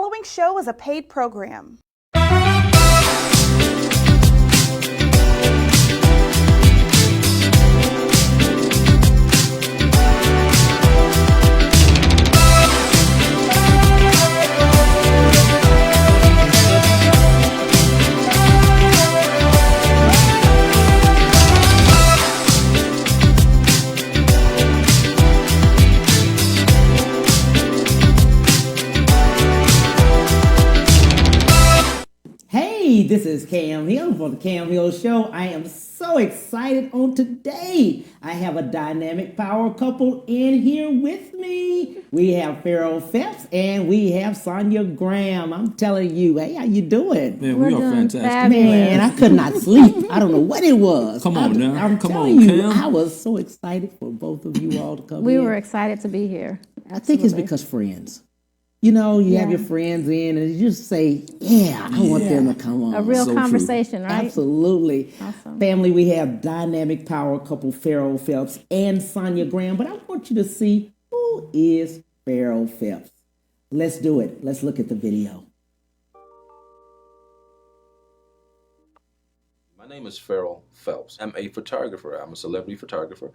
following show is a paid program. This is Cam Hill for the Cam Hill Show. I am so excited on today. I have a dynamic power couple in here with me. We have Ferrell Phelps and we have Sonyia Graham. I'm telling you, hey, how you doing? Man, we are fantastic. Man, I could not sleep. I don't know what it was. Come on now. I'm Come telling on, you, Cam. I was so excited for both of you all to come in. We were excited to be here. I think it's because friends. You know, you have your friends in and you just say, I want them to come on. A real conversation, right? Absolutely. Awesome. Family, we have dynamic power couple Ferrell Phelps and Sonyia Graham, but I want you to see who is Ferrell Phelps. Let's do it. Let's look at the video. My name is Ferrell Phelps. I'm a photographer. I'm a celebrity photographer,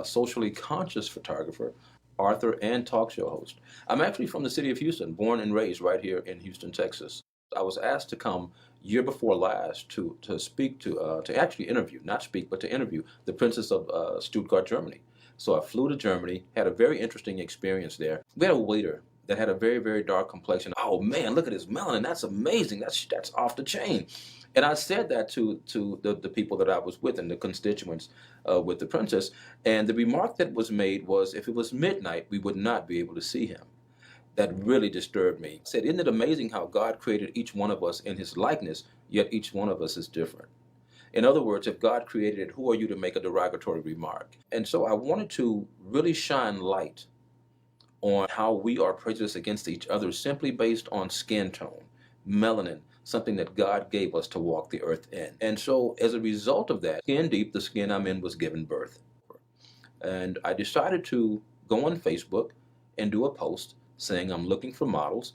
socially conscious photographer, author, and talk show host. I'm actually from the city of Houston, born and raised right here in Houston, Texas. I was asked to come year before last to speak to actually interview, not speak, but to interview the Princess of Stuttgart, Germany. So I flew to Germany, had a very interesting experience there. We had a waiter that had a very, very dark complexion. Oh man, look at his melanin, that's amazing, that's off the chain. And I said that to the people that I was with and the constituents with the princess. And the remark that was made was, if it was midnight, we would not be able to see him. That really disturbed me. I said, isn't it amazing how God created each one of us in his likeness, yet each one of us is different? In other words, if God created it, who are you to make a derogatory remark? And so I wanted to really shine light on how we are prejudiced against each other simply based on skin tone, melanin, something that God gave us to walk the earth in. And so as a result of that, skin deep, the skin I'm in was given birth. And I decided to go on Facebook and do a post saying I'm looking for models.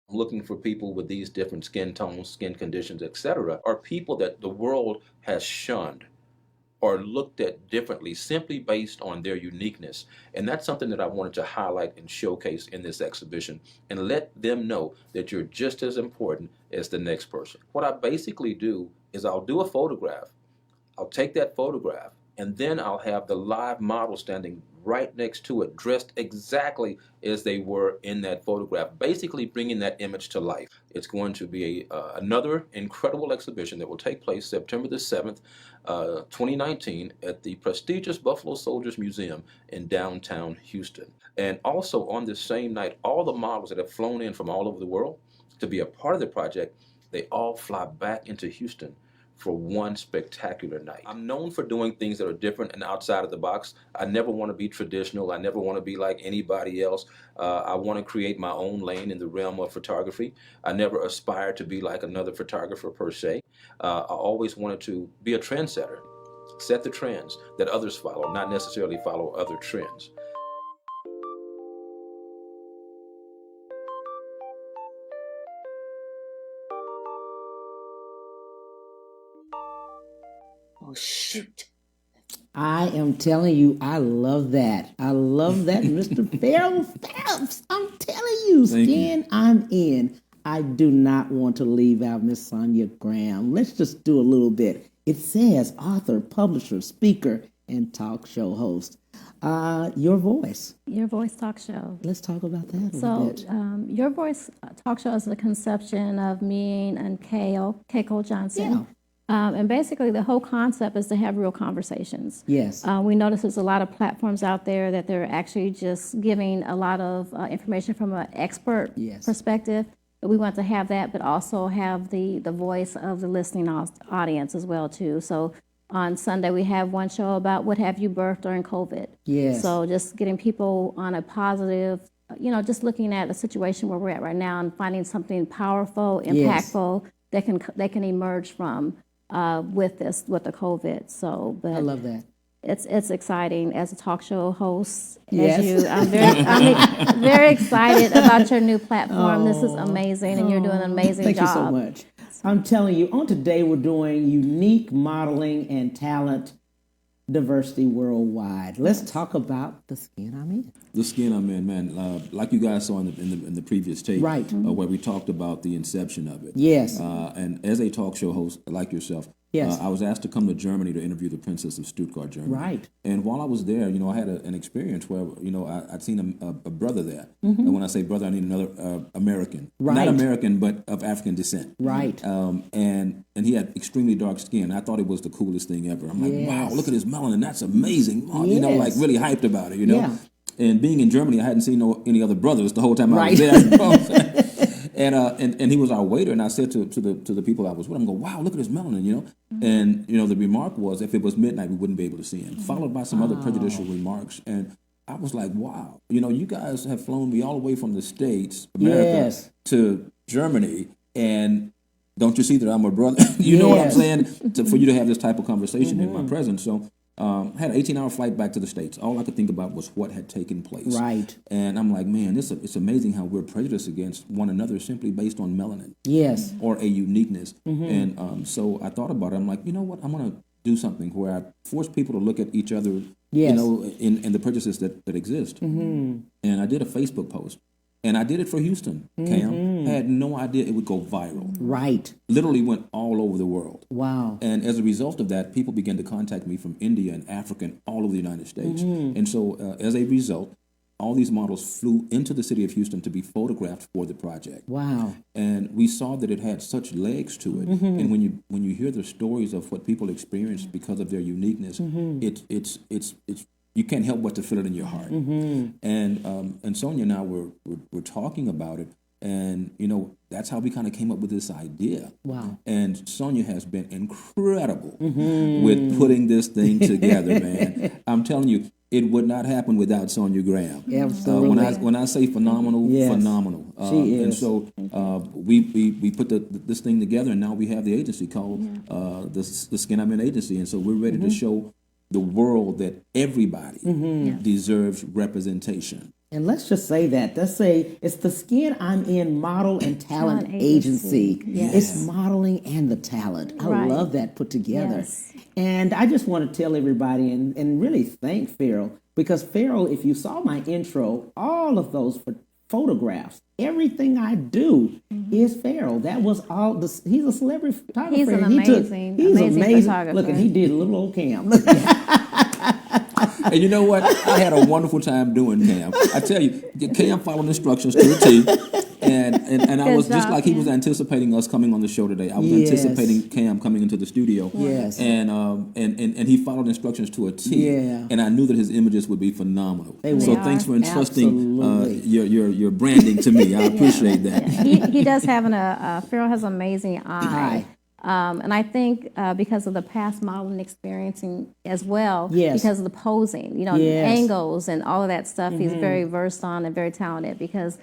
I'm looking for people with these different skin tones, skin conditions, etc., or people that the world has shunned or looked at differently simply based on their uniqueness. And that's something that I wanted to highlight and showcase in this exhibition and let them know that you're just as important as the next person. What I basically do is I'll do a photograph, I'll take that photograph, and then I'll have the live model standing right next to it, dressed exactly as they were in that photograph, basically bringing that image to life. It's going to be another incredible exhibition that will take place September the 7th, 2019 at the prestigious Buffalo Soldiers Museum in downtown Houston. And also on this same night, all the models that have flown in from all over the world to be a part of the project, they all fly back into Houston for one spectacular night. I'm known for doing things that are different and outside of the box. I never want to be traditional. I never want to be like anybody else. I want to create my own lane in the realm of photography. I never aspired to be like another photographer per se. I always wanted to be a trendsetter, set the trends that others follow, not necessarily follow other trends. Oh, shoot. I am telling you, I love that. I love that, Mr. Ferrell Phelps. I'm telling you, skin I'm in. I do not want to leave out Miss Sonyia Graham. Let's just do a little bit. It says author, publisher, speaker, and talk show host. Your Voice. Your Voice talk show. Let's talk about that a little bit. Your Voice talk show is the conception of me and Keiko Johnson. Yeah. And basically, the whole concept is to have real conversations. Yes. We notice there's a lot of platforms out there that they're actually just giving a lot of information from an expert perspective. But we want to have that, but also have the voice of the listening audience as well, too. So on Sunday, we have one show about what have you birthed during COVID. Yes. So just getting people on a positive, just looking at the situation where we're at right now and finding something powerful, impactful that can emerge from with the COVID. So, but I love that. it's exciting as a talk show host. Yes. I'm very excited about your new platform. This is amazing, and you're doing an amazing Thank job. you so much. I'm telling you, on today we're doing unique modeling and talent diversity worldwide. Let's talk about the skin I'm in. The skin I'm in, man. Like you guys saw in the previous tape, Right. Where we talked about the inception of it. Yes. And as a talk show host like yourself, Yes. I was asked to come to Germany to interview the Princess of Stuttgart, Germany. Right. And while I was there, I had an experience where I'd seen a brother there. And when I say brother, I mean another American, Right. not American, but of African descent. Right. And he had extremely dark skin. I thought it was the coolest thing ever. I'm like, Yes. wow, look at his melanin. That's amazing. Like Yes. really hyped about it. Yeah. And being in Germany, I hadn't seen any other brothers the whole time I was Right. there. You know what I'm saying? And he was our waiter, and I said to the people I was with, I'm going, wow, look at his melanin, And the remark was, if it was midnight, we wouldn't be able to see him. Followed by some other prejudicial remarks, and I was like, wow, you guys have flown me all the way from the States, America, Yes. to Germany, and don't you see that I'm a brother? You know what I'm Yes. saying? For you to have this type of conversation in my presence, so. Had an 18-hour flight back to the States. All I could think about was what had taken place. Right. And I'm like, man, it's amazing how we're prejudiced against one another simply based on melanin Yes. or a uniqueness. And so I thought about it. I'm like, you know what? I'm going to do something where I force people to look at each other, Yes. in the prejudices that exist. And I did a Facebook post. And I did it for Houston, Cam. I had no idea it would go viral. Right. Literally went all over the world. Wow. And as a result of that, people began to contact me from India and Africa and all over the United States. And so as a result, all these models flew into the city of Houston to be photographed for the project. Wow. And we saw that it had such legs to it. And when you hear the stories of what people experienced because of their uniqueness, it's you can't help but to feel it in your heart. And Sonyia and I were talking about it, and that's how we kind of came up with this idea. Wow. And Sonyia has been incredible with putting this thing together, man. I'm telling you, it would not happen without Sonyia Graham. Absolutely. When I say phenomenal, Yes. phenomenal. She is. And so we put this thing together, and now we have the agency called the Skin I'm In Agency, and so we're ready to show the world that everybody deserves representation. And let's just say that. Let's say it's the Skin I'm In Model and Talent Agency. Yes. It's modeling and the talent. I Right. love that put together. Yes. And I just want to tell everybody and really thank Ferrell, because Ferrell, if you saw my intro, all of those photographs, everything I do is Ferrell. That was all. He's a celebrity photographer. He's an He's amazing photographer. Look, and he did a little old Cam. And you know what? I had a wonderful time doing Cam. I tell you, Cam followed instructions to a T. And I was Good just job, like he Cam. was anticipating us coming on the show today. I was Yes. anticipating Cam coming into the studio. Yes. And he followed instructions to a T. Yeah. And I knew that his images would be phenomenal. So are. thanks for entrusting Absolutely. your branding to me. I appreciate that. He does have Ferrell has an amazing eye. And I think because of the past modeling experiencing as well, Yes. because of the posing, Yes. angles and all of that stuff, he's very versed on and very talented. Because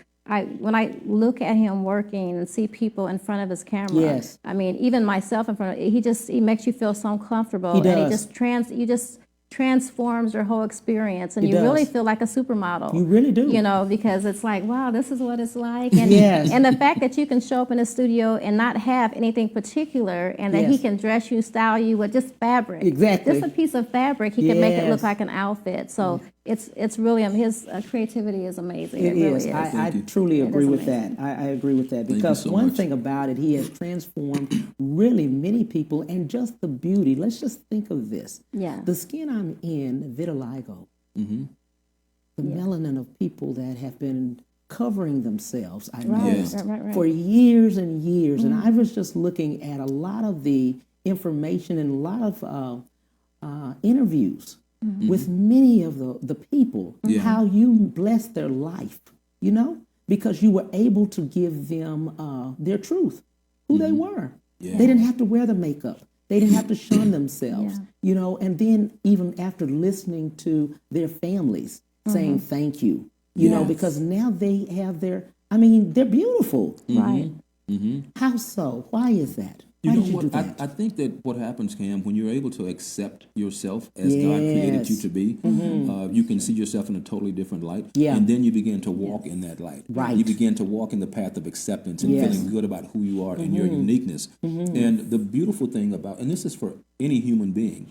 when I look at him working and see people in front of his camera, Yes. I mean, even myself in front of he makes you feel so comfortable, He and does. he just transforms your whole experience, and He you really does. feel like a supermodel. You really do. Because it's like, wow, this is what it's like. And, Yes. and the fact that you can show up in a studio and not have anything particular, and that he Yes. can dress you, style you with just fabric. Exactly. Just a piece of fabric, he can make it Yes. look like an outfit. So it's really, his creativity is amazing. It really is. I truly agree is with that. amazing. I agree with that, you because so one much. thing about it, he has transformed really many people, and just the beauty. Let's just think of this. Yeah. The skin I'm in, vitiligo, the melanin of people that have been covering themselves, I Right, noticed, right. for years and years. And I was just looking at a lot of the information and a lot of interviews with many of the people, how you blessed their life, because you were able to give them their truth, who they were. Yeah. They didn't have to wear the makeup. They didn't have to shun themselves, and then even after listening to their families saying thank you, because now they have they're beautiful. Right. How so? Why is that? You Why know did you what? do that? I think that what happens, Cam, when you're able to accept yourself as God created you to be, you can see yourself in a totally different light. Yeah. And then you begin to walk in that light. Right. You begin to walk in the path of acceptance and feeling good about who you are and your uniqueness. And the beautiful thing about, and this is for any human being,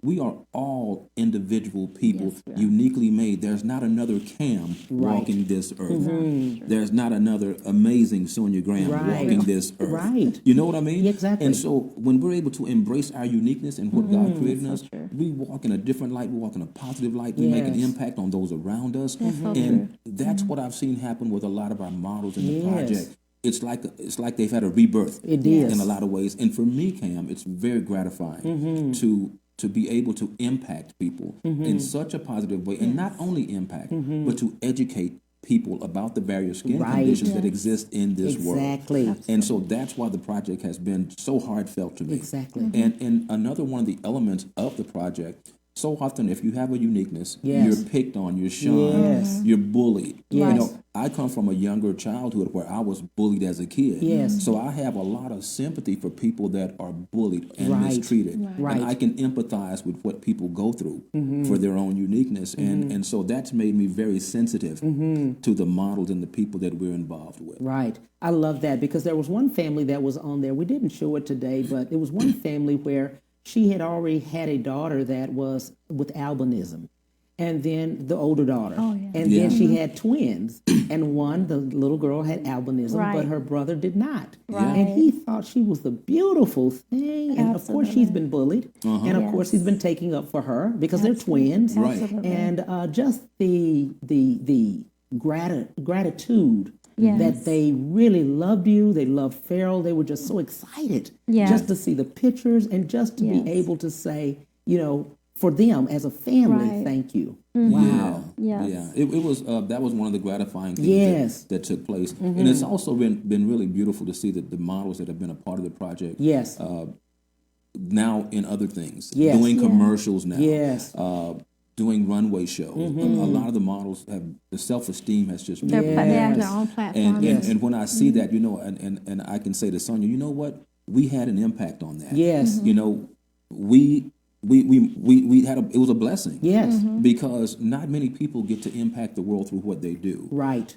we are all individual people, uniquely made. There's not another Cam walking this earth. There's not another amazing Sonia Graham walking this earth. Right. You know what I mean? Exactly. And so when we're able to embrace our uniqueness and what God created in us, we walk in a different light. We walk in a positive light. We make an impact on those around us. And that's what I've seen happen with a lot of our models in the project. It's like they've had a rebirth. It is. In a lot of ways. And for me, Cam, it's very gratifying to be able to impact people in such a positive way, and not only impact, but to educate people about the various skin conditions that exist in this world. Exactly. And so that's why the project has been so heartfelt to me. Exactly. And another one of the elements of the project, so often if you have a uniqueness, you're picked on, you're shunned, you're bullied. You know, I come from a younger childhood where I was bullied as a kid. So I have a lot of sympathy for people that are bullied and mistreated. And I can empathize with what people go through for their own uniqueness. And so that's made me very sensitive to the models and the people that we're involved with. Right. I love that, because there was one family that was on there. We didn't show it today, but it was one family where she had already had a daughter that was with albinism, and then the older daughter. And then she had twins, and one, the little girl, had albinism, but her brother did not. And he thought she was the beautiful thing. And of course, she's been bullied. And of course, he's been taking up for her because they're twins. And just the gratitude that they really loved you. They loved Ferrell. They were just so excited just to see the pictures and just to be able to say, you know, for them as a family, thank you. Wow. Yeah. It was that was one of the gratifying things that took place. And it's also been really beautiful to see that the models that have been a part of the project now in other things, doing commercials now, doing runway shows. A lot of the models have, the self-esteem has just They have their own platform. And when I see that, you know, and I can say to Sonia, you know what? We had an impact on that. You know, we had it was a blessing. Because not many people get to impact the world through what they do.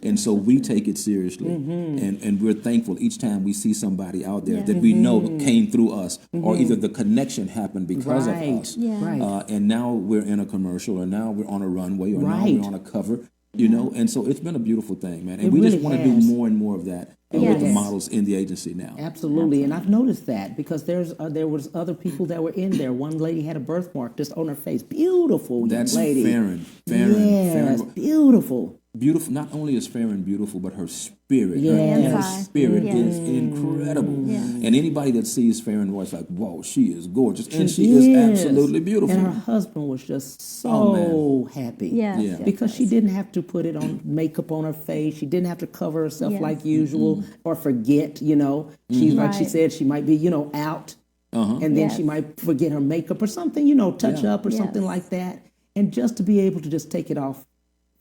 And so we take it seriously. And we're thankful each time we see somebody out there that we know came through us, or either the connection happened because of us. And now we're in a commercial, or now we're on a runway, or now we're on a cover. You know, and so it's been a beautiful thing, man. And we really just want to do more and more of that with the models in the agency now. Absolutely. And I've noticed that, because there was other people that were in there. One lady had a birthmark just on her face. Beautiful That's lady. Farron. Yes, beautiful. Beautiful. Not only is Farron beautiful, but her spirit, her spirit is incredible. And anybody that sees Farron Royce like, whoa, she is gorgeous, and she is absolutely beautiful. And her husband was just so happy, because she didn't have to put it on makeup on her face. She didn't have to cover herself like usual or forget. You know, she like she said, she might be out, and then she might forget her makeup or something. You know, touch up or something like that, and just to be able to just take it off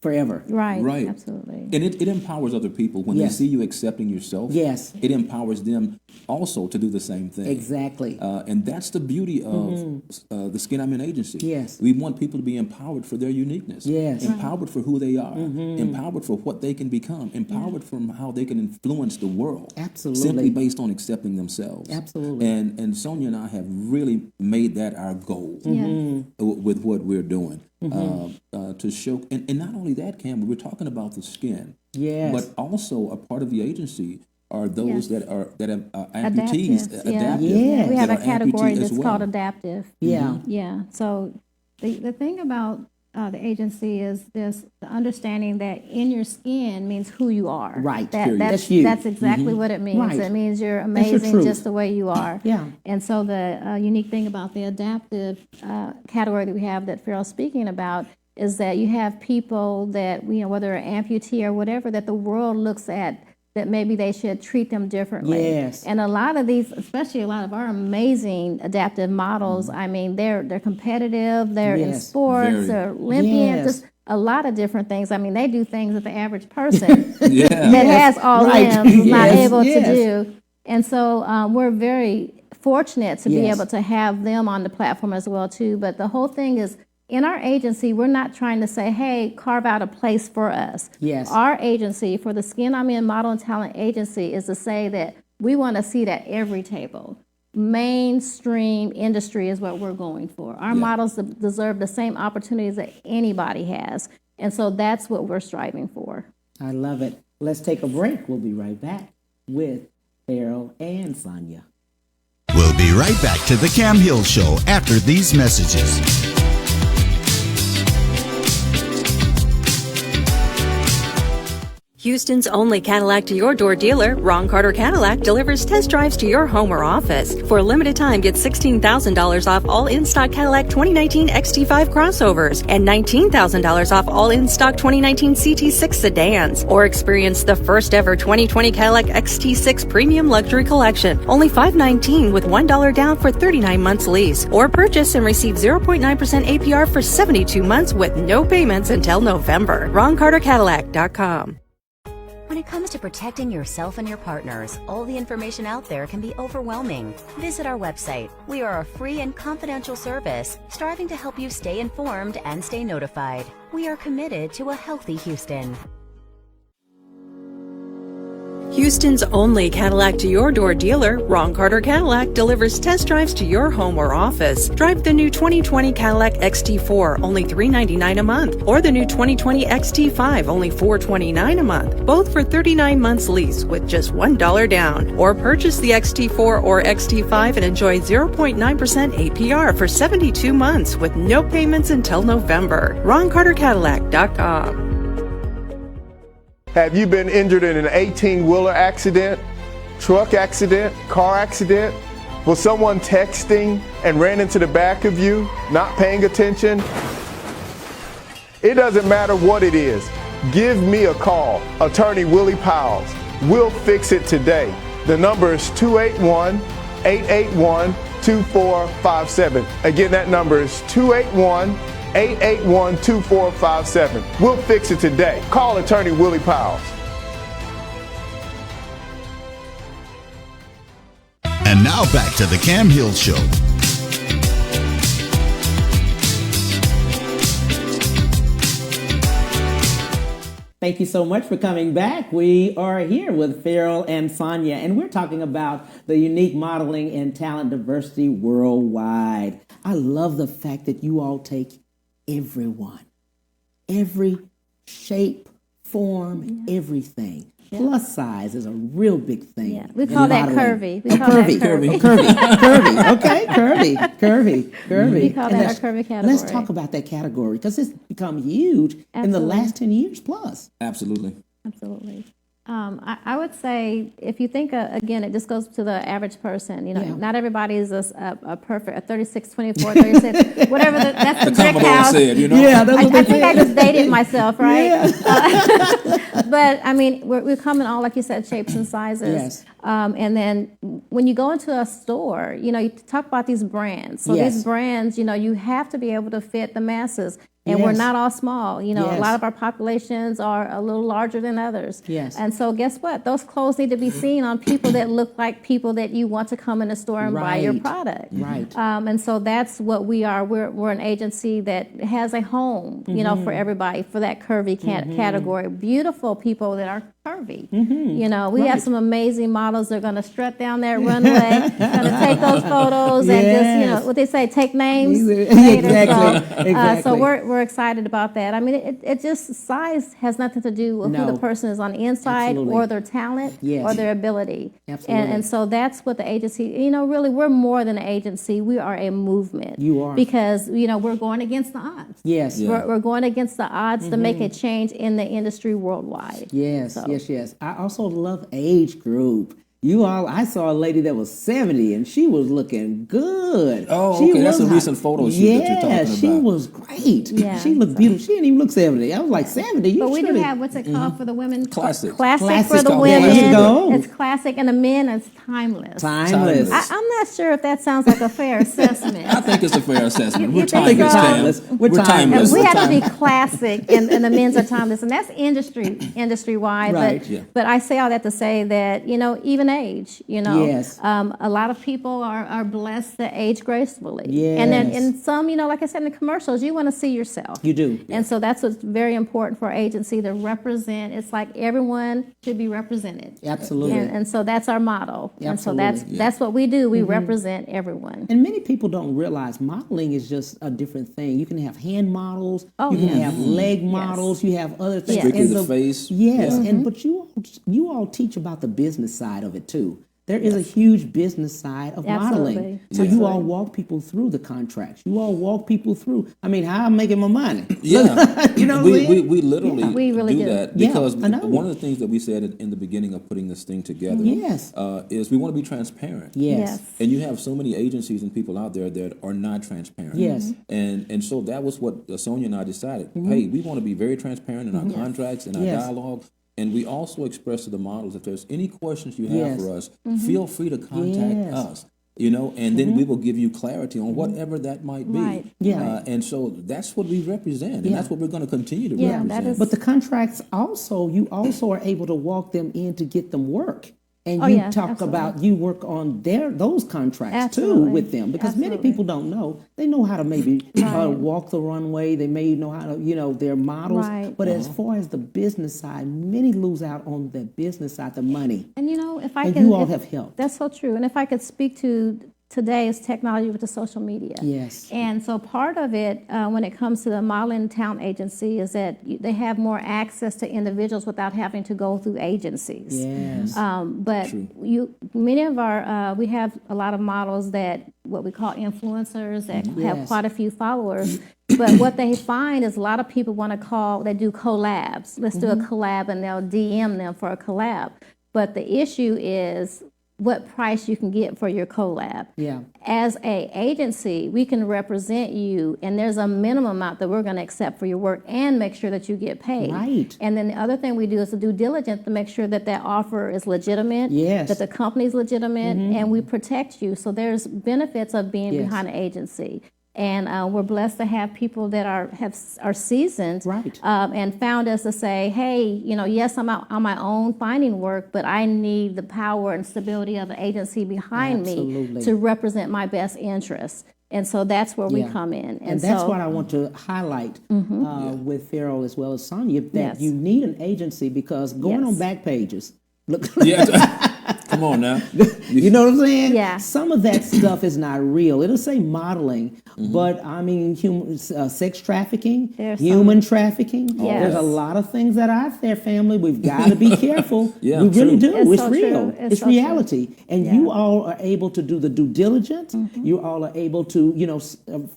forever. Right. Absolutely. And it empowers other people when they see you accepting yourself. It empowers them also to do the same thing. Exactly. And that's the beauty of the Skin I'm In agency. We want people to be empowered for their uniqueness. Empowered for who they are. Empowered for what they can become. Empowered from how they can influence the world. Absolutely. Simply based on accepting themselves. Absolutely. And Sonia and I have really made that our goal with what we're doing. To show, and not only that, Cam, we're talking about the skin, but also a part of the agency are those that have amputees, adaptive. We have a category that's called adaptive. So the thing about the agency is this: the understanding that in your skin means who you are. That's you. That's exactly what it means. It means you're amazing just the way you are. And so the unique thing about the adaptive category that we have that Ferrell's speaking about is that you have people that, you know, whether an amputee or whatever, that the world looks at that maybe they should treat them differently. And a lot of these, especially a lot of our amazing adaptive models, I mean, they're competitive, they're in sports, they're Olympians, just a lot of different things. I mean, they do things that the average person that has all limbs is not able to do. And so we're very fortunate to be Yes. able to have them on the platform as well too. But the whole thing is, in our agency, we're not trying to say, hey, carve out a place for us. Yes. Our agency, for the Skin I'm In Model and Talent Agency, is to say that we want to see at every table. Mainstream industry is what we're going for. Our models deserve the same opportunities that anybody has. And so that's what we're striving for. I love it. Let's take a break. We'll be right back with Ferrell and Sonyia. We'll be right back to the Cam Hill Show after these messages. Houston's only Cadillac to your door dealer, Ron Carter Cadillac, delivers test drives to your home or office. For a limited time, get $16,000 off all in-stock Cadillac 2019 XT5 crossovers and $19,000 off all in-stock 2019 CT6 sedans. Or experience the first ever 2020 Cadillac XT6 Premium Luxury Collection, only $519 with $1 down for 39 months lease. Or purchase and receive 0.9% APR for 72 months with no payments until November. RonCarterCadillac.com. When it comes to protecting yourself and your partners, all the information out there can be overwhelming. Visit our website. We are a free and confidential service, striving to help you stay informed and stay notified. We are committed to a healthy Houston. Houston's only Cadillac to your door dealer, Ron Carter Cadillac, delivers test drives to your home or office. Drive the new 2020 Cadillac XT4, only $399 a month, or the new 2020 XT5, only $429 a month, both for 39 months lease with just $1 down. Or purchase the XT4 or XT5 and enjoy 0.9% APR for 72 months with no payments until November. RonCarterCadillac.com. Have you been injured in an 18-wheeler accident, truck accident, car accident? Was someone texting and ran into the back of you, not paying attention? It doesn't matter what it is. Give me a call, Attorney Willie Powells. We'll fix it today. The number is 281-881-2457. Again, that number is 281-881-2457. We'll fix it today. Call Attorney Willie Powells. And now back to the Cam Hill Show. Thank you so much for coming back. We are here with Ferrell and Sonyia, and we're talking about the unique modeling and talent diversity worldwide. I love the fact that you all take everyone, every shape, form, everything. Yeah. Plus size is a real big thing. Yeah, we call that curvy. We call curvy. that curvy. Curvy. Okay, curvy. We call that our curvy category. Let's talk about that category because it's become huge in the last 10 years plus. Absolutely. I would say if you think, again, it just goes to the average person. You know, not everybody is a perfect, a 36, 24, 36, whatever. That's the brick house. Said, you know? Yeah, that's what I think I just dated myself, right? Yeah. But, I mean, we come in all, like you said, shapes and sizes. Yes. And then when you go into a store, you know, you talk about these brands. So these brands, you know, you have to be able to fit the masses. And we're not all small. You know, a lot of our populations are a little larger than others. Yes. And so guess what? Those clothes need to be seen on people that look like people that you want to come in the store and buy your product. Right. And so that's what we are. We're an agency that has a home, you know, for everybody, for that curvy category. Beautiful people that are curvy. You know, we have some amazing models that are going to strut down that runway, going to take those photos and just, you know, what they say, take names. Exactly. So we're excited about that. I mean, it just, size has nothing to do with who the person is on the inside or their talent or their ability. Absolutely. And so that's what the agency, you know, really, we're more than an agency. We are a movement. You are. Because, you know, we're going against the odds. Yes. Yeah. We're going against the odds to make a change in the industry worldwide. Yes. I also love age group. You all, I saw a lady that was 70 and she was looking good. Oh, okay. That's a recent photo shoot that you're talking about. Yeah, she was great. Yeah, she looked beautiful. She didn't even look 70. I was like, 70? But we do have, what's it called for the women? Classic. Classic for the Classic. women. There you go. It's classic, and the men, it's timeless. Timeless. I'm not sure if that sounds like a fair assessment. I think it's a fair assessment. We're You think timeless, so? Tam. We're timeless. We have to be classic, and the men's are timeless, and that's industry wide. Right. But I say all that to say that even age, Yes. a lot of people are blessed to age gracefully. Yes. And then in some, like I said in the commercials, you want to see yourself. You do. And so that's what's very important for our agency to represent. It's like everyone should be represented. Absolutely. And so that's our motto. And so Absolutely. that's what we do. We represent everyone. And many people don't realize modeling is just a different thing. You can have hand models, you can have leg models, you have other things. Strictly And the face. Yes, and but you all teach about the business side of it too. There is a huge business side of Absolutely. modeling. So you all walk people through the contracts. You all walk people through. I mean, how I'm making my money. Yeah. You know what I mean? we literally We really do. that Yeah, because I know. one of the things that we said in the beginning of putting this thing together Yes. is we want to be transparent. Yes. And you have so many agencies and people out there that are not transparent. Yes. And so that was what Sonia and I decided. Hey, we want to be very transparent in our contracts and our Yes. dialogue. And we also express to the models, if there's any questions you have Yes. for us, feel free to contact Yes. us. And then we will give you clarity on whatever that might be. Right. Yeah. And so that's what we represent, and that's what we're going to continue to Yeah, represent. that is- But the contracts also, you also are able to walk them in to get them work. And Oh, you yeah, talk absolutely. about, you work on those contracts too Absolutely. with them. Because many Absolutely. people don't know. They know how to maybe walk the runway. They may know how to, they're models. Right. But as far as the business side, many lose out on the business side, the money. And if I And can, you all have helped. That's so true. And if I could speak to today's technology with the social media. Yes. And so part of it, when it comes to the modeling talent agency, is that they have more access to individuals without having to go through agencies. Yes. But many of our, we have a lot of models that what we call influencers that have quite a few followers. But what they find is a lot of people want to they do collabs. Let's do a collab, and they'll DM them for a collab. But the issue is what price you can get for your collab. Yeah. As a agency, we can represent you, and there's a minimum amount that we're going to accept for your work and make sure that you get paid. Right. And then the other thing we do is the due diligence to make sure that that offer is legitimate, Yes. that the company's legitimate, and we protect you. So there's benefits of being behind an agency. And we're blessed to have people that are seasoned, Right. And found us to say, hey, yes, I'm out on my own finding work, but I need the power and stability of an agency behind Absolutely. me to represent my best interests. And so that's where we come in. And that's what I want to highlight with Ferrell as well as Sonia, that Yes. you need an agency because going on back pages, look, Come on now. you know what I'm saying? Yeah. Some of that stuff is not real. It'll say modeling, but I mean, sex trafficking, There's human trafficking. Yes. There's a lot of things that are out there, family. We've got to be careful. Yeah, we really true. do. It's It's so real. true. It's so reality. And Yeah. you all are able to do the due diligence. You all are able to,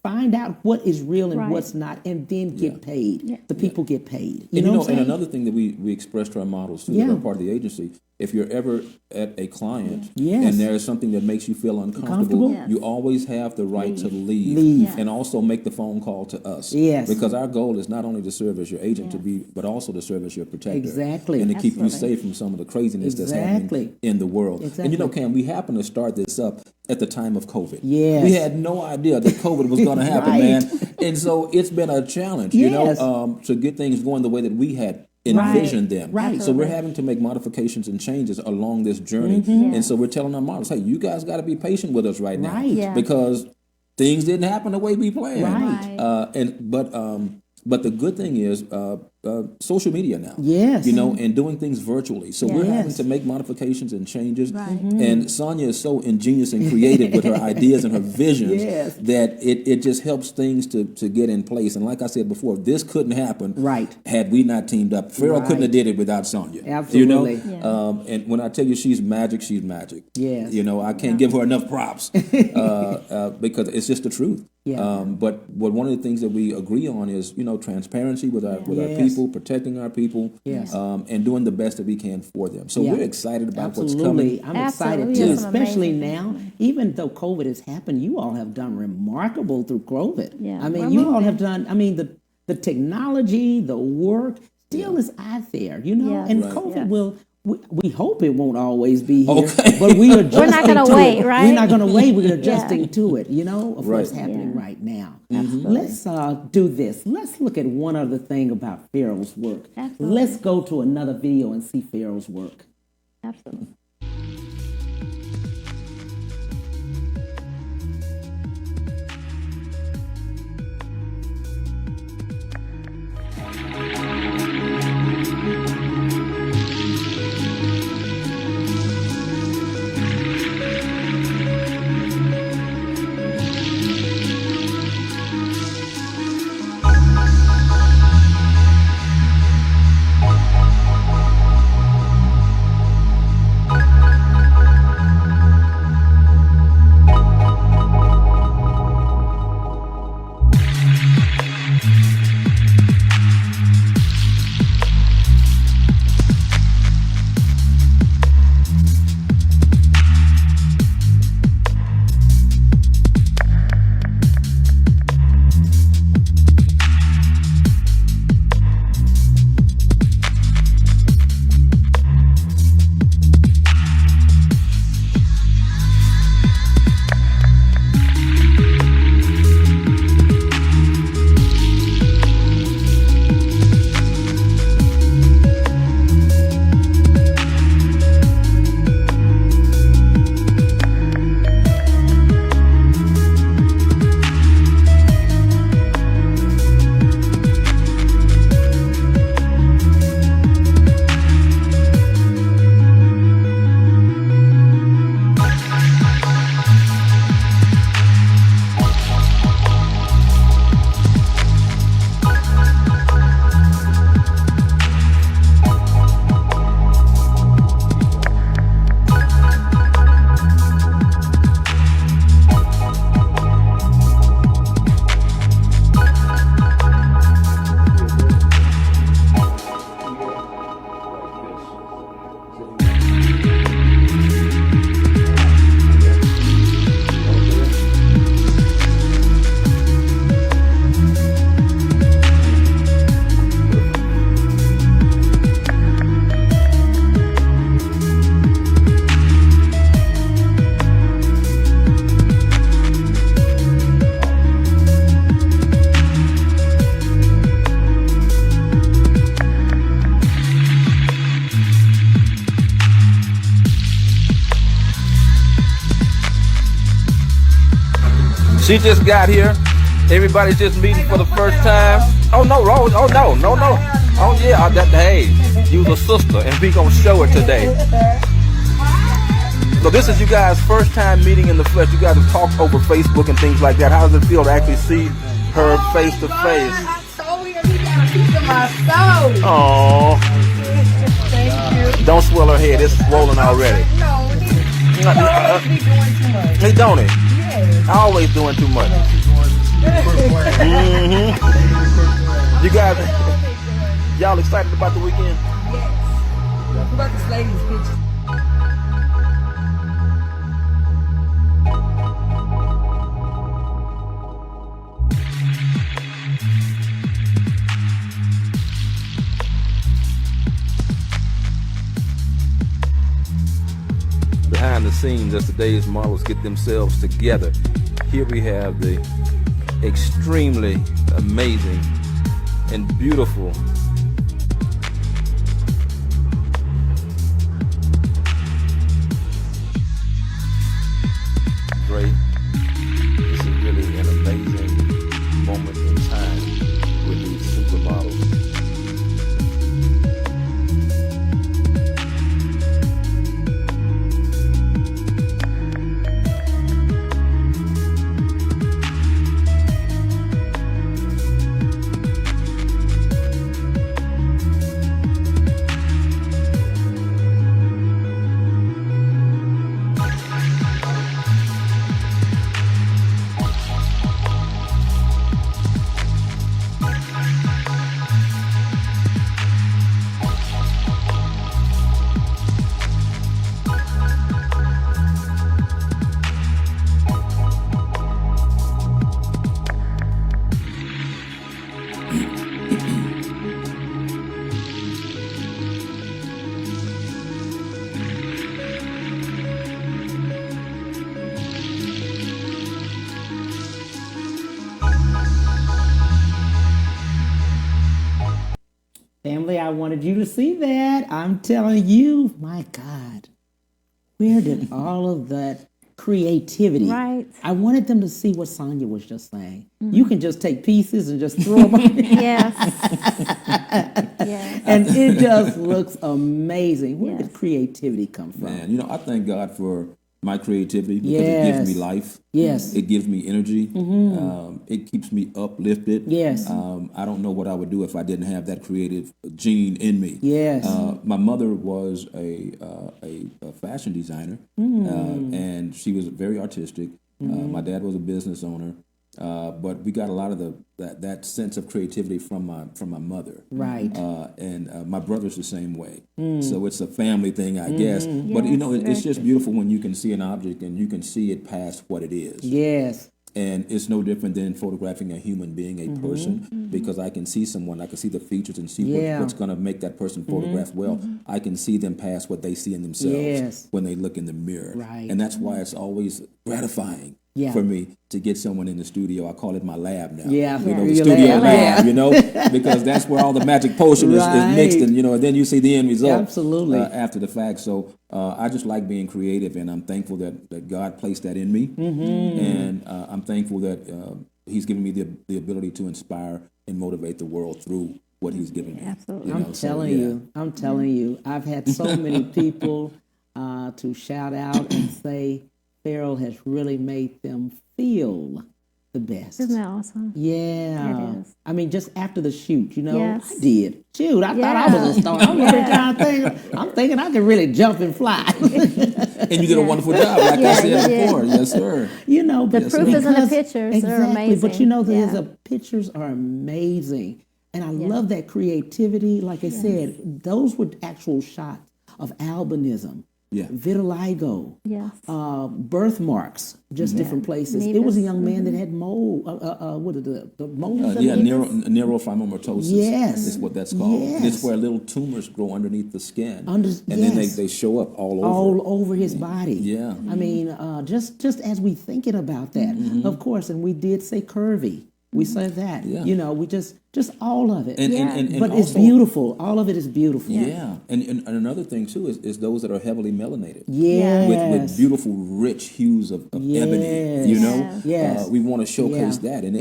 find out what is real and Right. what's not, and then get paid. The people get paid. And know what I'm and saying? another thing that we express to our models too, Yeah. that are part of the agency, if you're ever at a client Yes. and there's something that makes you feel uncomfortable, Uncomfortable? Yes. you always have the right to leave. Leave. And also make the phone call to us. Yes. Because our goal is not only to serve as your agent but also to serve as your protector. Exactly. And to keep you Absolutely. safe from some of the craziness that's Exactly. happening in the world. Exactly. And Cam, we happened to start this up at the time of COVID. Yes. We had no idea that COVID was going to happen, Right. man. And so it's been a challenge, Yes. to get things going the way that we had envisioned them. Right. So we're having to make modifications and changes along this journey. And so we're telling our models, hey, you guys got to be patient with us right now. Right. Yeah. Because things didn't happen the way we planned. Right. But the good thing is social media now. Yes. And doing things virtually. So we're having Yes. to make modifications and changes. Right. And Sonia is so ingenious and creative with her ideas and her visions Yes. that it just helps things to get in place. And like I said before, this couldn't happen Right. had we not teamed up. Ferrell couldn't have Right. did it without Sonia. Absolutely. And when I tell you she's magic, she's magic. Yes. I can't give her enough props because it's just the truth. Yeah. But one of the things that we agree on is transparency with our Yes. people, protecting our people, Yes. and doing the best that we can for them. So Yeah. we're excited about what's Absolutely. coming. I'm excited Absolutely. too, Yes, some especially amazing now. Even though COVID has happened, you all have done remarkable through COVID. Yeah, I mean, we're you all moving. have done. I mean, the technology, the work still is out there. Yes. And Right. COVID Yes. We hope it won't always be here, Okay. but we are adjusting We're not gonna to wait, it. right? We're not going to wait. We're adjusting to it, of Right. what's happening right now. Absolutely. Let's do this. Let's look at one other thing about Ferrell's work. Absolutely. Let's go to another video and see Ferrell's work. Absolutely. She just got here. Everybody's just meeting for the first time. Oh no, Rose. Oh no. Oh yeah, hey, you was a sister, and we gonna show it today. So this is you guys' first time meeting in the flesh. You guys have talked over Facebook and things like that. How does it feel to actually see her face to face? I told him he got a piece of my soul. Oh, Thank you. don't swell her head. It's swollen already. No, he always be doing too much. Hey, don't it? Yes. Always doing too much. You guys, y'all excited about the weekend? Yes. What about this lady's picture? Behind the scenes as today's models get themselves together. Here we have the extremely amazing and beautiful Dre. This is really an amazing moment in time with these supermodels. Family, I wanted you to see that. I'm telling you, my God, where did all of that creativity? Right. I wanted them to see what Sonyia was just saying. You can just take pieces and just throw them on. Yes. Yes. And it just looks amazing. Where Yes. did creativity come from? Man, you know, I thank God for my creativity because it Yes. gives me life. Yes. It gives me energy. It keeps me uplifted. Yes. I don't know what I would do if I didn't have that creative gene in me. Yes. My mother was a fashion designer, and she was very artistic. My dad was a business owner. But we got a lot of that sense of creativity from my mother, Right. And my brother's the same way. So it's a family thing, I guess. But you know, Yes, it's just beautiful when you can see an object and you can see it past what it is. Yes. And it's no different than photographing a human being, a person, because I can see someone, I can see the features and see what's going to make that person photograph well. I can see them past what they see in themselves when they look in the mirror. Right. And that's why it's always gratifying for me to get someone in the studio. I call it my lab now. Yeah. You know, the Your studio lab. lab, you know, because that's where all the magic potion is mixed, and, you know, and then you see the end result. Absolutely. After the fact. So I just like being creative, and I'm thankful that God placed that in me. And I'm thankful that He's given me the ability to inspire and motivate the world through what He's given me. Absolutely. You know, I'm telling you, I've had so many people to shout out and say Ferrell has really made them feel the best. Isn't that awesome? Yeah. It is. I mean, just after the shoot, you know, Yes. I did. Shoot, I thought I was a star. I'm thinking I could really jump and fly. And you did a wonderful job, like I said before. Yes, sir. You know, The proof is in the pictures. Exactly. They're amazing. But you know, Yeah. the pictures are amazing. And I love that creativity. Like I said, those were actual shots of albinism, vitiligo, birthmarks, just different places. It was a young man that had mold. What is the mold? Neurofibromatosis. Yes. Is what that's called. Yes. And it's where little tumors grow underneath the skin. And then they show up all over his body. Yeah. I mean, just as we thinking about that, of course, and we did say curvy. We said that. Yeah. You know, we just all of it. And but also, it's beautiful. All of it is beautiful. Yeah. And another thing, too, is those that are heavily melanated. Yes. With beautiful, rich hues of ebony, you know? Yes. We want to showcase that. And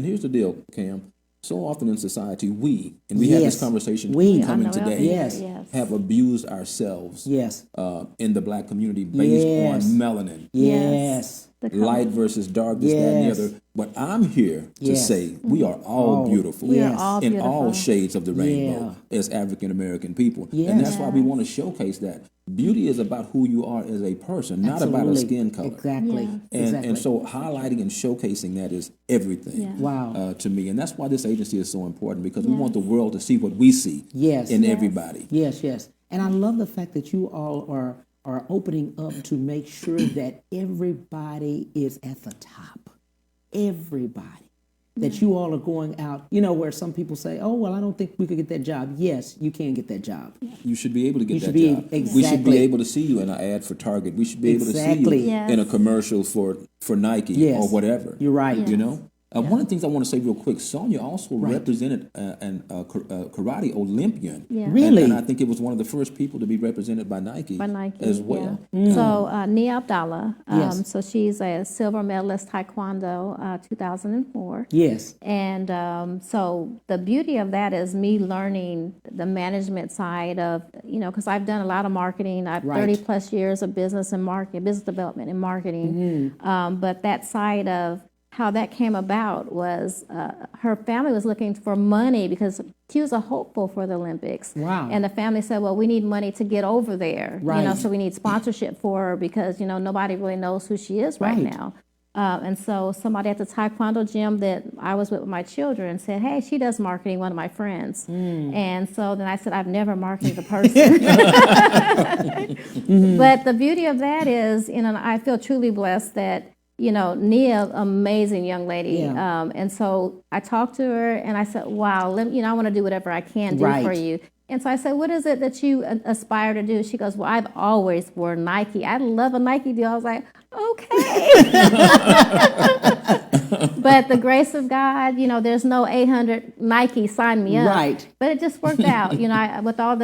here's the deal, Cam. So often in society, we have this conversation coming today, have abused ourselves in the Black community based on melanin. Yes. Light versus dark, this, that, and the other. But I'm here to say we are all beautiful. We are all in beautiful. all shades of the rainbow as African American people. And that's why we want to showcase that. Beauty is about who you are as a person, not about a skin color. Exactly. And so highlighting and showcasing that is everything to me. And that's why this agency is so important, because we want the world to see what we see in everybody. Yes. And I love the fact that you all are opening up to make sure that everybody is at the top. Everybody. That you all are going out, you know, where some people say, oh, well, I don't think we could get that job. Yes, you can get that job. You should be able to get that job. Exactly. We should be able to see you in an ad for Target. We should be able to see you in a commercial for Nike or whatever. You're right. You know? One of the things I want to say real quick, Sonyia also represented an karate Olympian. Yeah. Really? And I think it was one of the first people to be represented by Nike as well. Yeah. So Nia Abdallah, so she's a silver medalist Taekwondo 2004. Yes. And so the beauty of that is me learning the management side of, you know, because I've done a lot of marketing. I've 30 plus years of business and marketing, business development and marketing. But that side of how that came about was her family was looking for money because she was a hopeful for the Olympics. Wow. And the family said, well, we need money to get over there. Right. You know, so we need sponsorship for her because, you know, nobody really knows who she is right now. And so somebody at the Taekwondo gym that I was with my children said, hey, she does marketing, one of my friends. And so then I said, I've never marketed a person. But the beauty of that is, you know, I feel truly blessed that, you know, Nia, amazing young lady. And so I talked to her and I said, wow, you know, I want to do whatever I can do for you. And so I said, what is it that you aspire to do? She goes, well, I've always worn Nike. I love a Nike deal. I was like, okay. But the grace grace of God, there's no 800 Nike sign me up. Right. But it just worked out. With all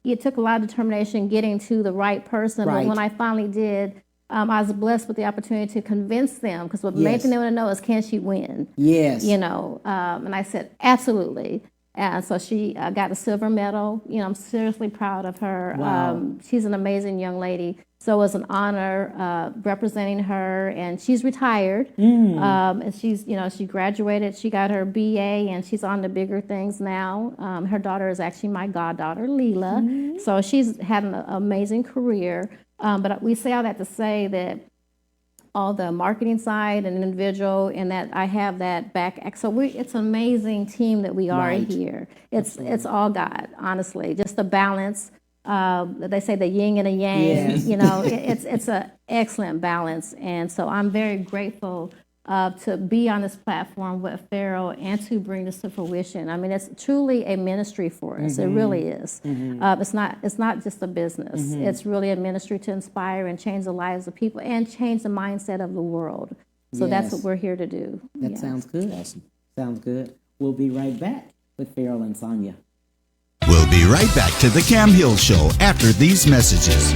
it took a lot of determination getting to the right person. Right. But when I finally did, I was blessed with the opportunity to convince them, because what the main thing they want to know is, can she win? Yes. And I said, absolutely. And so she got a silver medal. I'm seriously proud of her. Wow. She's an amazing young lady. So it was an honor representing her, and she's retired. And she's, she graduated. She got her BA, and she's on to bigger things now. Her daughter is actually my goddaughter, Leela. So she's had an amazing career. But we say all that to say that all the marketing side and individual, and that I have that back. So it's an amazing team that we are here. It's all God, honestly. Just the balance. They say the yin and the yang. Yes. It's an excellent balance, and so I'm very grateful to be on this platform with Ferrell and to bring this to fruition. I mean, it's truly a ministry for us. It really is. It's not just a business. It's really a ministry to inspire and change the lives of people and change the mindset of the world. So that's what we're here to do. That sounds good. Awesome. Sounds good. We'll be right back with Ferrell and Sonyia. We'll be right back to the Cam Hill Show after these messages.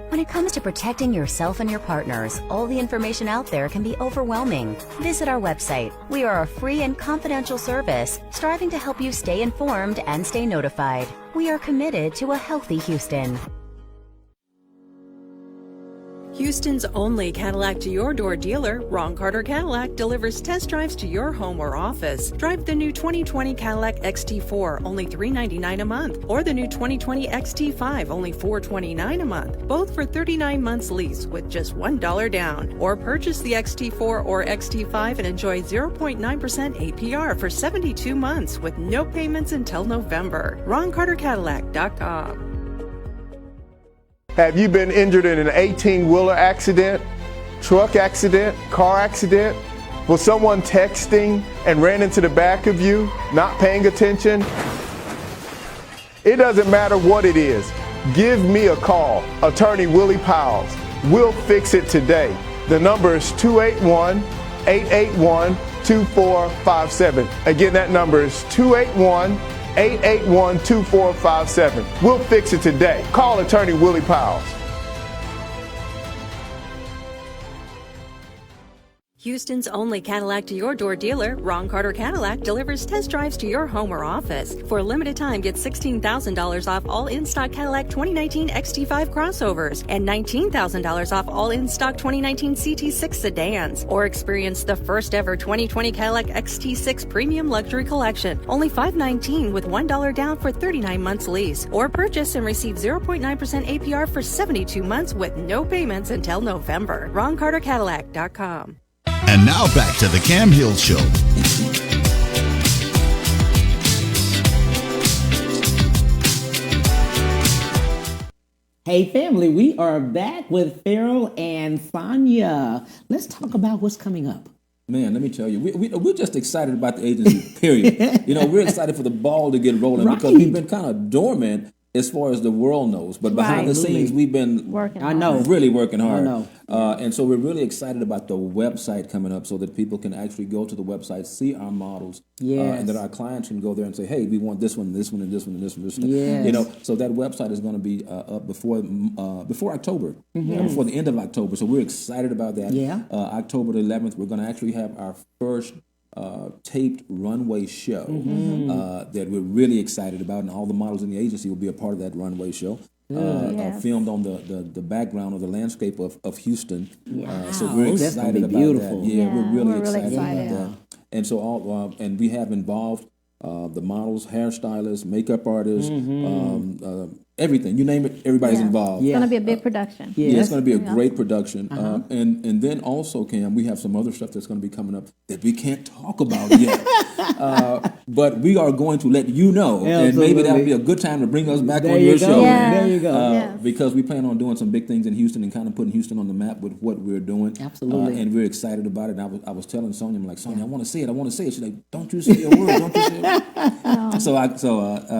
When it comes to protecting yourself and your partners, all the information out there can be overwhelming. Visit our website. We are a free and confidential service striving to help you stay informed and stay notified. We are committed to a healthy Houston. Houston's only Cadillac to your door dealer, Ron Carter Cadillac, delivers test drives to your home or office. Drive the new 2020 Cadillac XT4, only $399 a month, or the new 2020 XT5, only $429 a month, both for 39 months lease with just $1 down. Or purchase the XT4 or XT5 and enjoy 0.9% APR for 72 months with no payments until November. RonCarterCadillac.com. Have you been injured in an 18-wheeler accident, truck accident, car accident? Was someone texting and ran into the back of you, not paying attention? It doesn't matter what it is. Give me a call, Attorney Willie Powells. We'll fix it today. The number is 281-881-2457. Again, that number is 281-881-2457. We'll fix it today. Call Attorney Willie Powells. Houston's only Cadillac to your door dealer, Ron Carter Cadillac, delivers test drives to your home or office. For a limited time, get $16,000 off all in-stock Cadillac 2019 XT5 crossovers and $19,000 off all in-stock 2019 CT6 sedans. Or experience the first ever 2020 Cadillac XT6 Premium Luxury Collection, only $519 with $1 down for 39 months lease. Or purchase and receive 0.9% APR for 72 months with no payments until November. RonCarterCadillac.com. And now back to the Cam Hill Show. Hey family, we are back with Ferrell and Sonyia. Let's talk about what's coming up. Man, let me tell you, we're just excited about the agency, period. We're excited for the ball to get rolling because we've been kind of dormant as far as the world knows. But behind the scenes, we've been really working hard. And so we're really excited about the website coming up so that people can actually go to the website, see our models, and that our clients can go there and say, hey, we want this one, this one, and this one, and this one, this one. Yes. So that website is going to be up before October, before the end of October. So we're excited about that. October the 11th, we're going to actually have our first taped runway show that we're really excited about, and all the models in the agency will be a part of that runway show. Filmed on the background of the landscape of Houston. So we're excited about that. We're really excited about that. And so and we have involved the models, hairstylists, makeup artists, everything. You name it, everybody's involved. It's going to be a big production. It's going to be a great production. And then also, Cam, we have some other stuff that's going to be coming up that we can't talk about yet. But we are going to let you know. Absolutely. And maybe that'll be a good time to bring us back on your show. There you go. Because we plan on doing some big things in Houston and kind of putting Houston on the map with what we're doing. Absolutely. And we're excited about it. And I was telling Sonyia, I'm like, Sonyia, I want to say it. She's like, don't you say a word. Don't you say a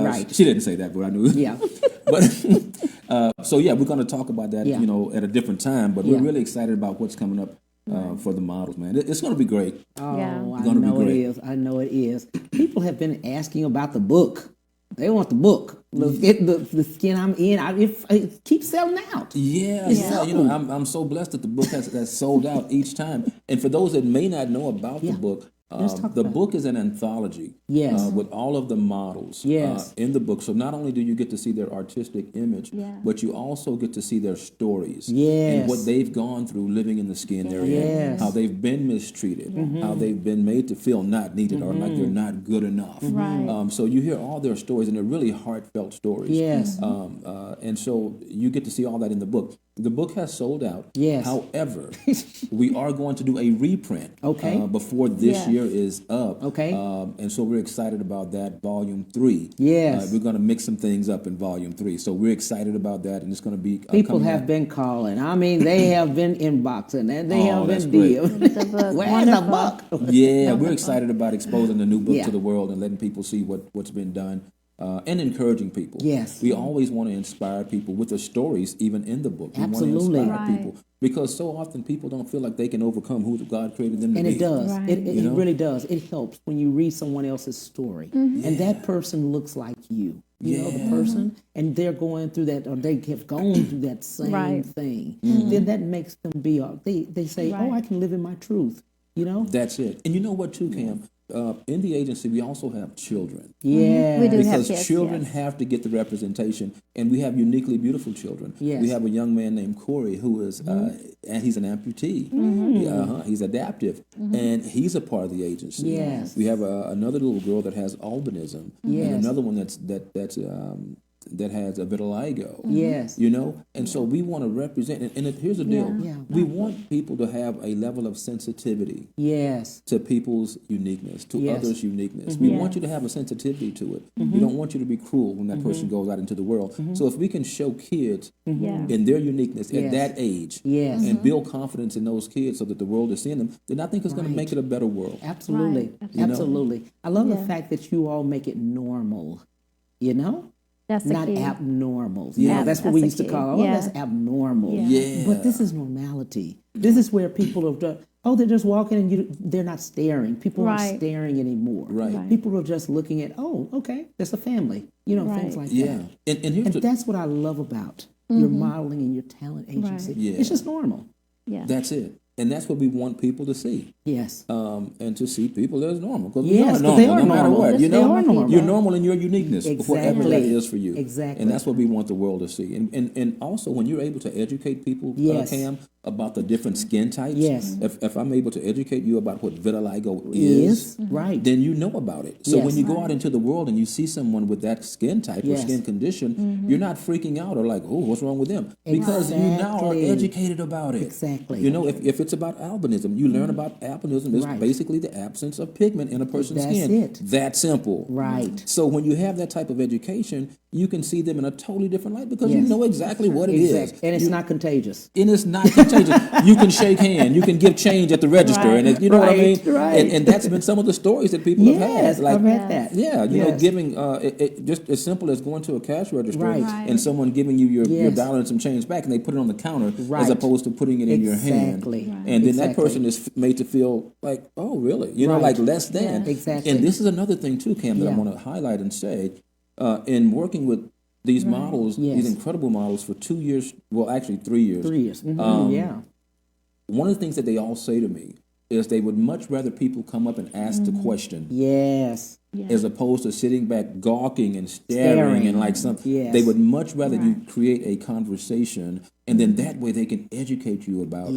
word. She didn't say that, but I knew. So yeah, we're going to talk about that, Yeah. at a different time. But we're really excited about what's coming up for the models, man. It's going to be great. Oh, Yeah. I know it is. I know it is. People have been asking about the book. They want the book. The skin I'm in. It keeps selling out. Yeah. I'm so blessed that the book has sold out each time. And for those that may not know about the book, the book is an anthology. Yes. With all of the models in the book. So not only do you get to see their artistic image, but you also get to see their stories and what they've gone through living in the skin they're in, how they've been mistreated, how they've been made to feel not needed or like they're not good enough. Right. So you hear all their stories, and they're really heartfelt stories. Yes. And so you get to see all that in the book. The book has sold out. Yes. However, we are going to do a reprint before this year is up. Okay. And so we're excited about that, Volume 3. Yes. We're going to mix some things up in Volume 3. So we're excited about that, and it's going to be People have been calling. I mean, they have been inboxing, and they have been DMing. Where's the book? Yeah, we're excited about exposing the new book to the world and letting people see what's been done. And encouraging people. Yes. We always want to inspire people with the stories, even in the book. We Absolutely. want to inspire people because so often people don't feel like they can overcome who God created them to and be. it does. Right. It really does. It helps when you read someone else's story, and that person looks like you. You know the person, and they're going through that, or they have gone through that same thing. Then that makes them be. They say, "Oh, I can live in my truth." That's it. And you know what, too, Cam? In the agency, we also have children. Yeah, We do have Because kids, children have to get the representation, and we have uniquely beautiful children. Yes. We have a young man named Corey who is, and he's an amputee. He's adaptive, and he's a part of the agency. Yes. We have another little girl that has albinism, and another one that has a vitiligo. Yes. And so we want to represent, and here's the deal. We want people to have a level of sensitivity to people's uniqueness, to others' uniqueness. We want you to have a sensitivity to it. We don't want you to be cruel when that person goes out into the world. So if we can show kids in their uniqueness at that age and build confidence in those kids so that the world is seeing them, then I think it's going to make it a better world. Absolutely. Right. Absolutely. I love the fact that you all make it normal, That's the not key. abnormal. Yeah. That's what we used to call, that's abnormal. Yeah. But this is normality. This is where people are, they're just walking and they're not staring. People aren't staring anymore. Right. People are just looking at, okay, that's a family. Things like that. And That's what I love about your modeling and your talent agency. Right. Yeah. It's just normal. Yeah. That's it. And that's what we want people to see. Yes. And to see people as normal. Because Yes, we are they normal, are no matter normal. what. They are normal. You're normal in your uniqueness, whatever that Exactly. is for you. Exactly. And that's what we want the world to see. And also, when you're able to educate people, Cam, about the different skin types, if I'm able to educate you about what vitiligo is, right, then you know about it. So when you go out into the world and you see someone with that skin type or skin condition, you're not freaking out or like, oh, what's wrong with them? Because you now are educated about it. Exactly. If it's about albinism, you learn about albinism is basically the absence of pigment in a person's skin. That simple. Right. So when you have that type of education, you can see them in a totally different light because you know exactly what it is. And it's not contagious. And it's not contagious. You can shake hands. You can give change at the register. And you know what I mean? Right. And that's been some of the stories that people have had. Like, I've read that. Yeah, you know, giving just as simple as going to a cash register and someone giving you your dollar and some change back, and they put it on the counter as opposed to putting it in your hand. And then that person is made to feel like, oh, really? You know, like less than. Exactly. And this is another thing too, Cam, that I want to highlight and say. In working with these models, these incredible models for 2 years, well, actually 3 years. 3 years. One of the things that they all say to me is they would much rather people come up and ask the question. Yes. As opposed to sitting back gawking and staring and like something. Yes. They would much rather you create a conversation, and then that way they can educate you about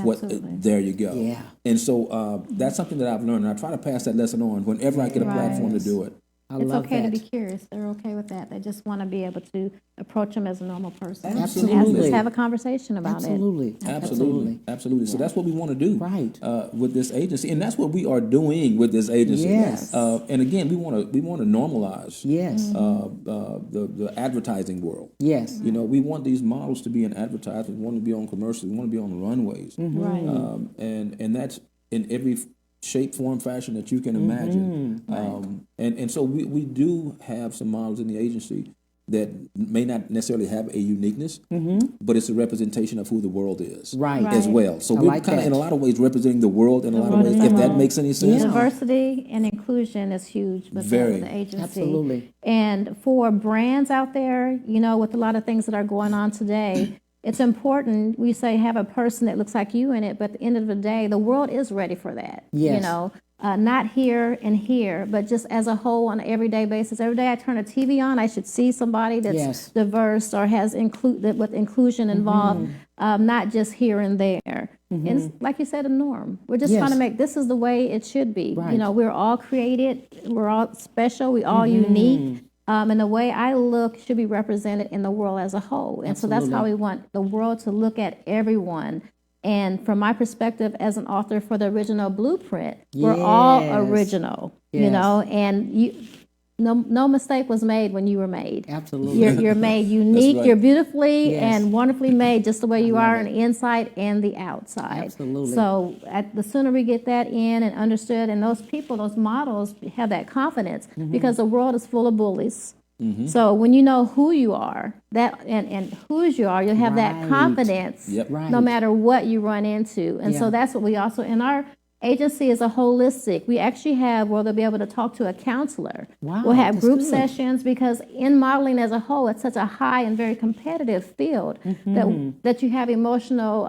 what. There you go. Yeah. And so that's something that I've learned, and I try to pass that lesson on whenever I get a platform to do it. It's okay to be curious. They're okay with that. They just want to be able to approach them as a normal person. Absolutely. Just have a conversation about it. Absolutely. So that's what we want to do with this agency, and that's what we are doing with this agency. Yes. And again, we want to normalize the advertising world. Yes. You know, we want these models to be in advertising. We want to be on commercials. We want to be on the runways. Right. And that's in every shape, form, fashion that you can imagine. And so we do have some models in the agency that may not necessarily have a uniqueness, but it's a representation of who the world is as well. So we're kind of in a lot of ways representing the world in a lot of ways, if that makes any sense. Diversity and inclusion is huge with the agency. Absolutely. And for brands out there, you know, with a lot of things that are going on today, it's important, we say, have a person that looks like you in it, but at the end of the day, the world is ready for that. Yes. You know, not here and here, but just as a whole on an everyday basis. Every day I turn a TV on, I should see somebody that's diverse or has with inclusion involved, not just here and there. And it's, like you said, a norm. We're just trying to make this is the way it should be. Right. You know, we're all created, we're all special, we're all unique. And the way I look should be represented in the world as a whole. And so that's how we want the world to look at everyone. And from my perspective as an author for the original blueprint, we're all original, you know, and no mistake was made when you were made. Absolutely. You're made unique, you're beautifully and wonderfully made just the way you are on the inside and the outside. Absolutely. So the sooner we get that in and understood, and those people, those models have that confidence, because the world is full of bullies. So when you know who you are, and whose you are, you'll have that confidence no matter what you run into. And so that's what we also, in our agency is a holistic. We actually have where they'll be able to talk to a counselor. Wow, we'll have group sessions, because in modeling as a whole, it's such a high and very competitive field that you have emotional,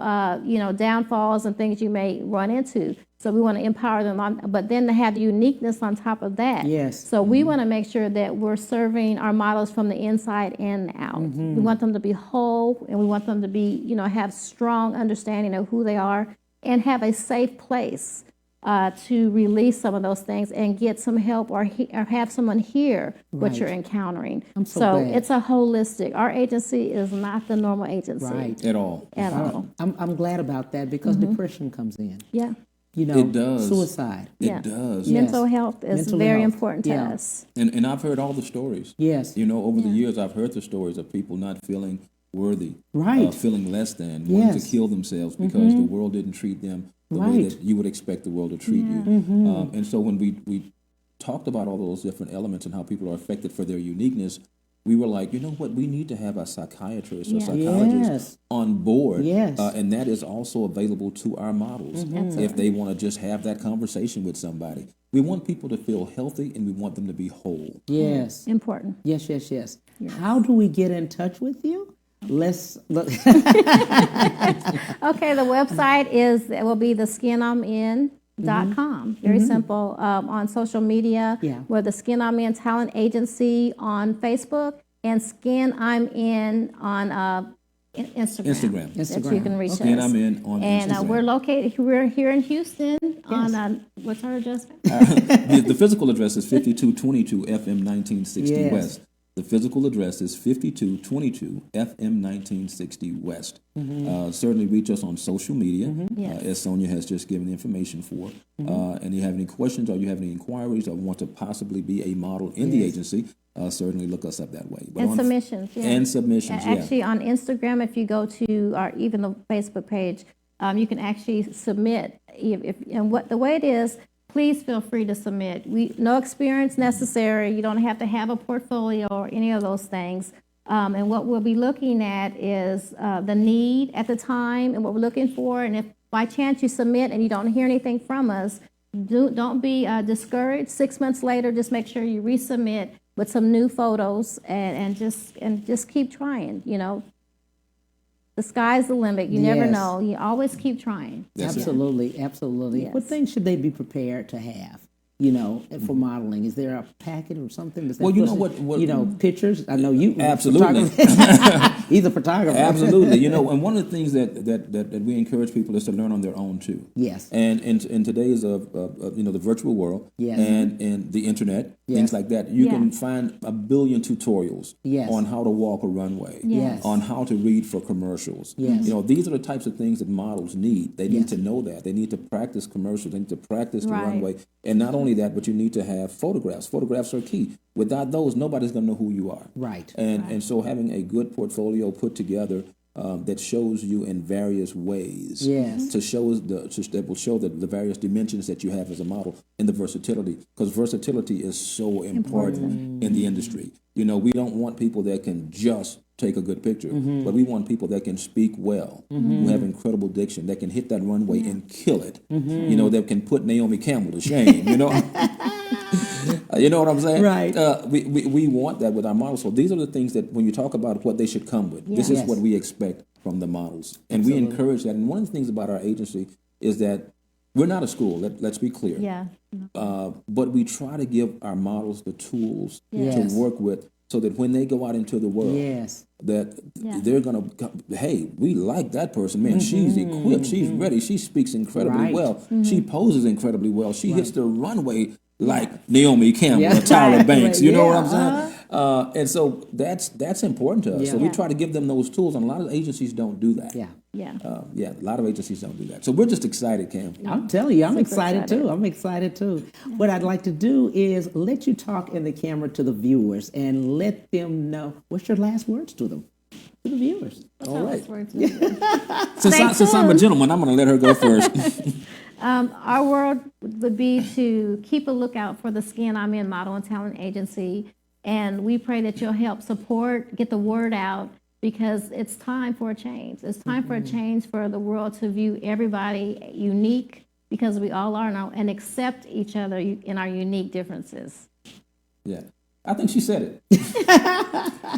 downfalls and things you may run into. So we want to empower them, but then to have the uniqueness on top of that. Yes. So we want to make sure that we're serving our models from the inside and out. We want them to be whole, and we want them to be, have strong understanding of who they are, and have a safe place to release some of those things and get some help, or have someone hear what you're encountering. I'm so glad. It's a holistic. Our agency is not the normal agency. At all. At all. I'm glad about that, because depression comes in. Yeah. You know, it does. Suicide. It does. Mental health is very important to us. And I've heard all the stories. Yes. Over the years, I've heard the stories of people not feeling worthy, feeling less than, wanting to kill themselves because the world didn't treat them the way that you would expect the world to treat you. And so when we talked about all those different elements and how people are affected for their uniqueness, we were like, you know what, we need to have a psychiatrist or psychologist on board. And that is also available to our models if they want to just have that conversation with somebody. We want people to feel healthy, and we want them to be whole. Yes. Important. Yes. How do we get in touch with you? Let's look. Okay, the website will be theskinimin.com. Very simple. On social media, we're the Skin I'm In Talent Agency on Facebook, and Skin I'm In on Instagram. That you can reach us. Skin I'm In on Instagram. And we're here in Houston on, what's our address? The physical address is 5222 FM 1960 West. The physical address is 5222 FM 1960 West. Certainly reach us on social media, as Sonia has just given the information for. And you have any questions, or you have any inquiries, or want to possibly be a model in the agency, certainly look us up that way. But submissions. And submissions, Actually, on Instagram, if you go to our even the Facebook page, you can actually submit. The way it is, please feel free to submit. No experience necessary. You don't have to have a portfolio or any of those things. And what we'll be looking at is the need at the time and what we're looking for. And if by chance you submit and you don't hear anything from us, don't be discouraged. 6 months later, just make sure you resubmit with some new photos and just keep trying. The sky's the limit. You never know. You always keep trying. Absolutely. Yes. What things should they be prepared to have? For modeling, is there a packet or something? Well, you know what? Pictures. I know you. Absolutely. He's a photographer. Absolutely. And one of the things that we encourage people is to learn on their own too. Yes. And in today's the virtual world and the internet, things like that, you can find a billion tutorials on how to walk a runway, on how to read for commercials. Yes. These are the types of things that models need. They need to know that. They need to practice commercials. They need to practice the runway. And not only that, but you need to have photographs. Photographs are key. Without those, nobody's going to know who you are. Right. And so having a good portfolio put together that shows you in various ways. Yes. That will show the various dimensions that you have as a model and the versatility, because versatility is so important in the industry. You know, we don't want people that can just take a good picture, but we want people that can speak well, who have incredible diction, that can hit that runway and kill it. You know, that can put Naomi Campbell to shame. You know. You know what I'm saying? Right. We want that with our models. So these are the things that when you talk about what they should come with, this is what we expect from the models. And we encourage that. And one of the things about our agency is that we're not a school, let's be clear. Yeah. But we try to give our models the tools to work with so that when they go out into the world, that they're going to, hey, we like that person. Man, she's equipped. She's ready. She speaks incredibly well. She poses incredibly well. She hits the runway like Naomi Campbell or Tyra Banks. You know what I'm saying? And so that's important to us. So we try to give them those tools, and a lot of agencies don't do that. A lot of agencies don't do that. So we're just excited, Cam. I'm telling you, I'm excited too. I'm excited too. What I'd like to do is let you talk in the camera to the viewers and let them know what's your last words to them, to the viewers. All right. Since I'm a gentleman, I'm going to let her go first. Our word would be to keep a lookout for the Skin I'm In Model and Talent Agency, and we pray that you'll help support, get the word out, because it's time for a change. It's time for a change for the world to view everybody unique, because we all are now, and accept each other in our unique differences. Yeah, I think she said it.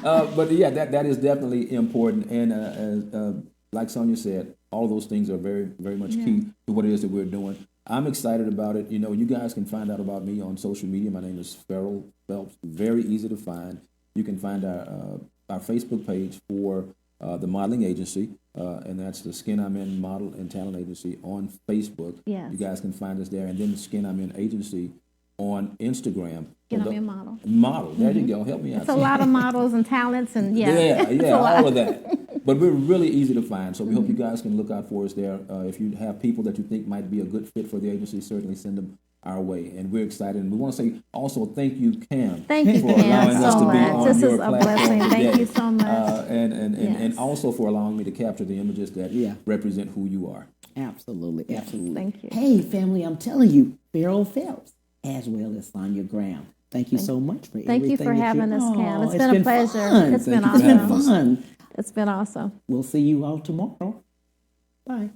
But yeah, that is definitely important, and like Sonia said, all those things are very, very much key to what it is that we're doing. I'm excited about it. You know, you guys can find out about me on social media. My name is Ferrell Phelps. Very easy to find. You can find our Facebook page for the modeling agency, and that's the Skin I'm In Model and Talent Agency on Facebook. Yes. You guys can find us there, and then the Skin I'm In Agency on Instagram. Skin I'm In Model. Model. There you go. Help me out. It's a lot of models and talents, and all of that. But we're really easy to find, so we hope you guys can look out for us there. If you have people that you think might be a good fit for the agency, certainly send them our way. And we're excited. And we want to say also thank you, Cam, thank you, for allowing us to be on this your is a platform blessing. today. Thank you so much. And also for allowing me to capture the images that represent who you are. Absolutely, absolutely. Thank you. Hey, family, I'm telling you, Ferrell Phelps, as well as Sonia Graham. Thank you so much for everything. Thank you for having us, Cam. It's been a pleasure. Fun. It's been awesome. It's been fun. It's been awesome. We'll see you all tomorrow. Bye.